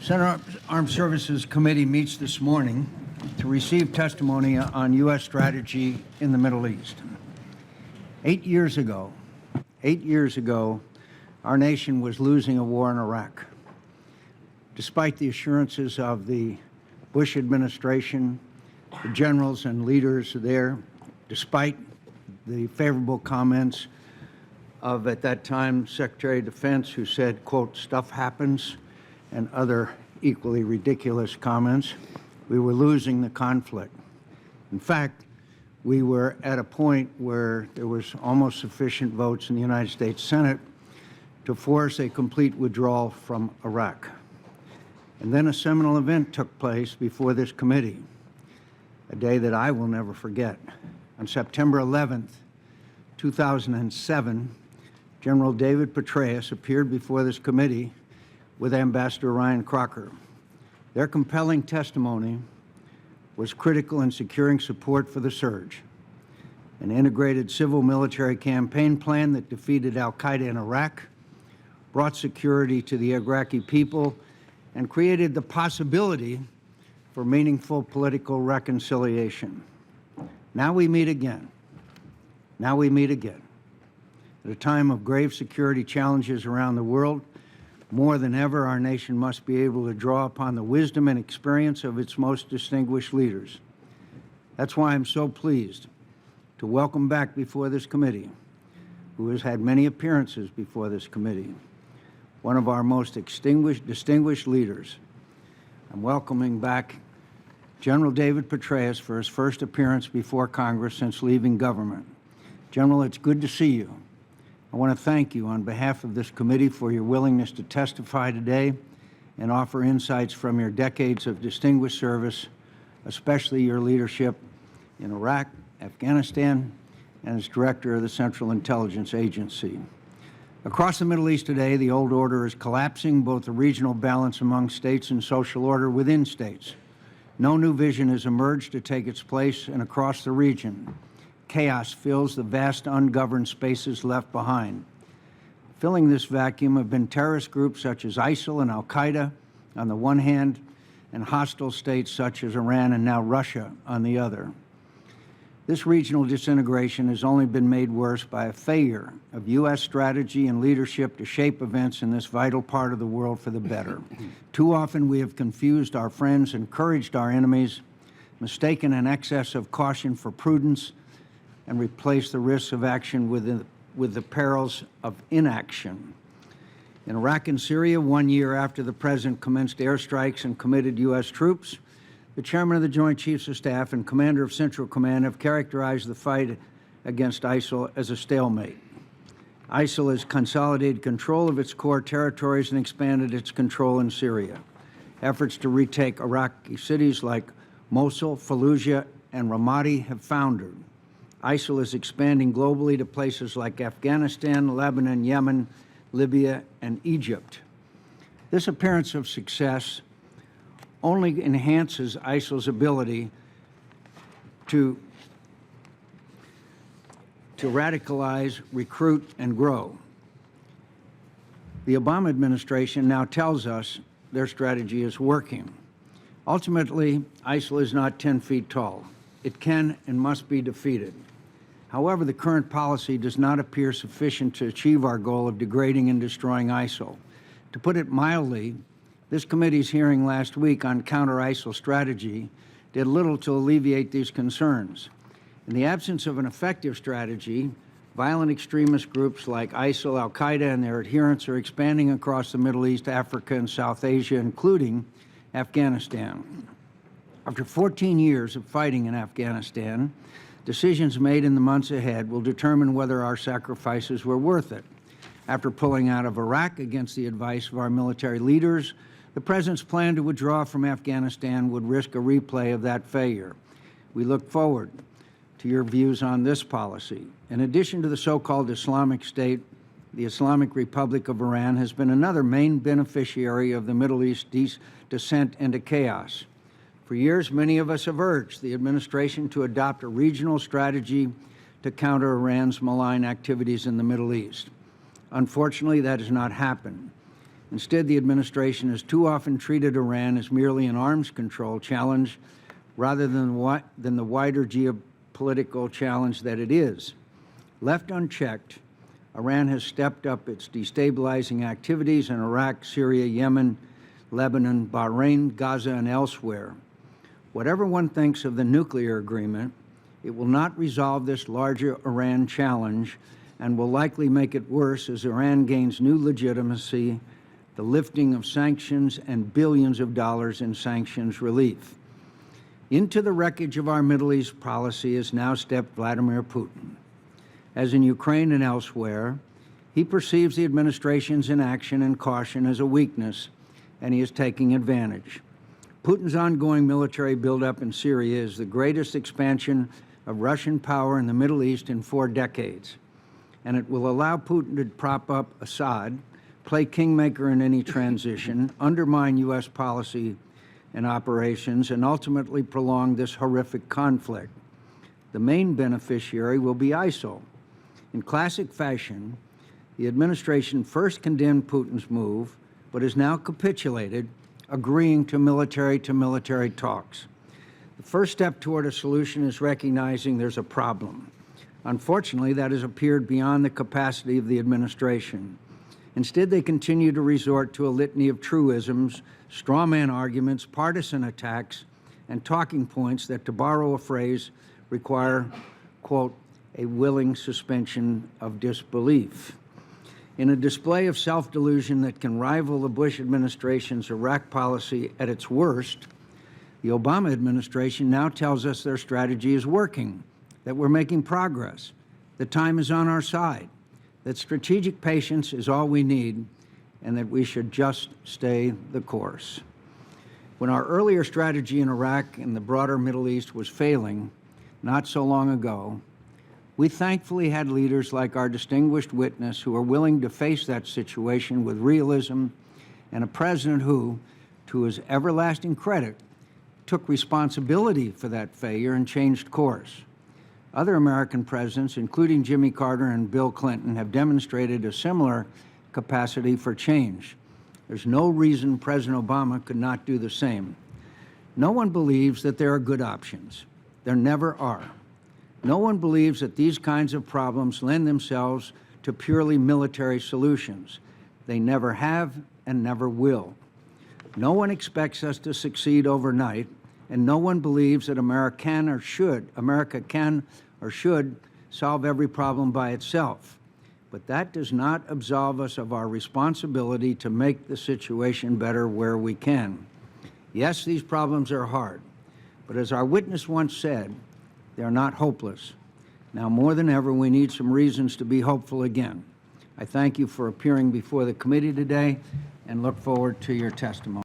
Senate Armed Services Committee meets this morning to receive testimony on U.S. strategy in the Middle East. 8 years ago, our nation was losing a war in Iraq. Despite the assurances of the Bush administration, the generals and leaders there, despite the favorable comments of, at that time, Secretary of Defense, who said, quote, "stuff happens," and other equally ridiculous comments, we were losing the conflict. In fact, we were at a point where there was almost sufficient votes in the United States Senate to force a complete withdrawal from Iraq. And then a seminal event took place before this committee, a day that I will never forget. On September 11th, 2007, General David Petraeus appeared before this committee with Ambassador Ryan Crocker. Their compelling testimony was critical in securing support for the surge, an integrated civil-military campaign plan that defeated al-Qaeda in Iraq, brought security to the Iraqi people, and created the possibility for meaningful political reconciliation. Now we meet again. Now we meet again. At a time of grave security challenges around the world, more than ever, our nation must be able to draw upon the wisdom and experience of its most distinguished leaders. That's why I'm so pleased to welcome back before this committee, who has had many appearances before this committee, one of our most distinguished leaders. I'm welcoming back General David Petraeus for his first appearance before Congress since leaving government. General, it's good to see you. I want to thank you on behalf of this committee for your willingness to testify today and offer insights from your decades of distinguished service, especially your leadership in Iraq, Afghanistan, and as Director of the Central Intelligence Agency. Across the Middle East today, the old order is collapsing, both the regional balance among states and social order within states. No new vision has emerged to take its place, and across the region, chaos fills the vast ungoverned spaces left behind. Filling this vacuum have been terrorist groups such as ISIL and al-Qaeda on the one hand, and hostile states such as Iran and now Russia on the other. This regional disintegration has only been made worse by a failure of U.S. strategy and leadership to shape events in this vital part of the world for the better. Too often we have confused our friends, encouraged our enemies, mistaken an excess of caution for prudence, and replace the risks of action with the perils of inaction. In Iraq and Syria, 1 year after the President commenced airstrikes and committed U.S. troops, the Chairman of the Joint Chiefs of Staff and Commander of Central Command have characterized the fight against ISIL as a stalemate. ISIL has consolidated control of its core territories and expanded its control in Syria. Efforts to retake Iraqi cities like Mosul, Fallujah, and Ramadi have foundered. ISIL is expanding globally to places like Afghanistan, Lebanon, Yemen, Libya, and Egypt. This appearance of success only enhances ISIL's ability to radicalize, recruit, and grow. The Obama administration now tells us their strategy is working. Ultimately, ISIL is not 10 feet tall. It can and must be defeated. However, the current policy does not appear sufficient to achieve our goal of degrading and destroying ISIL. To put it mildly, this committee's hearing last week on counter-ISIL strategy did little to alleviate these concerns. In the absence of an effective strategy, violent extremist groups like ISIL, al-Qaeda, and their adherents are expanding across the Middle East, Africa, and South Asia, including Afghanistan. After 14 years of fighting in Afghanistan, decisions made in the months ahead will determine whether our sacrifices were worth it. After pulling out of Iraq against the advice of our military leaders, the President's plan to withdraw from Afghanistan would risk a replay of that failure. We look forward to your views on this policy. In addition to the so-called Islamic State, the Islamic Republic of Iran has been another main beneficiary of the Middle East descent into chaos. For years, many of us have urged the administration to adopt a regional strategy to counter Iran's malign activities in the Middle East. Unfortunately, that has not happened. Instead, the administration has too often treated Iran as merely an arms control challenge rather than the wider geopolitical challenge that it is. Left unchecked, Iran has stepped up its destabilizing activities in Iraq, Syria, Yemen, Lebanon, Bahrain, Gaza, and elsewhere. Whatever one thinks of the nuclear agreement, it will not resolve this larger Iran challenge and will likely make it worse as Iran gains new legitimacy, the lifting of sanctions, and billions of dollars in sanctions relief. Into the wreckage of our Middle East policy has now stepped Vladimir Putin. As in Ukraine and elsewhere, he perceives the administration's inaction and caution as a weakness, and he is taking advantage. Putin's ongoing military buildup in Syria is the greatest expansion of Russian power in the Middle East in 4 decades, and it will allow Putin to prop up Assad, play kingmaker in any transition, undermine U.S. policy and operations, and ultimately prolong this horrific conflict. The main beneficiary will be ISIL. In classic fashion, the administration first condemned Putin's move, but has now capitulated, agreeing to military talks. The first step toward a solution is recognizing there's a problem. Unfortunately, that has appeared beyond the capacity of the administration. Instead, they continue to resort to a litany of truisms, straw man arguments, partisan attacks, and talking points that, to borrow a phrase, require, quote, a willing suspension of disbelief. In a display of self-delusion that can rival the Bush administration's Iraq policy at its worst, the Obama administration now tells us their strategy is working, that we're making progress, that time is on our side, that strategic patience is all we need, and that we should just stay the course. When our earlier strategy in Iraq and the broader Middle East was failing, not so long ago, we thankfully had leaders like our distinguished witness who are willing to face that situation with realism, and a president who, to his everlasting credit, took responsibility for that failure and changed course. Other American presidents, including Jimmy Carter and Bill Clinton, have demonstrated a similar capacity for change. There's no reason President Obama could not do the same. No one believes that there are good options. There never are. No one believes that these kinds of problems lend themselves to purely military solutions. They never have and never will. No one expects us to succeed overnight, and no one believes that America can or should solve every problem by itself. But that does not absolve us of our responsibility to make the situation better where we can. Yes, these problems are hard, but as our witness once said, they're not hopeless. Now more than ever, we need some reasons to be hopeful again. I thank you for appearing before the committee today and look forward to your testimony.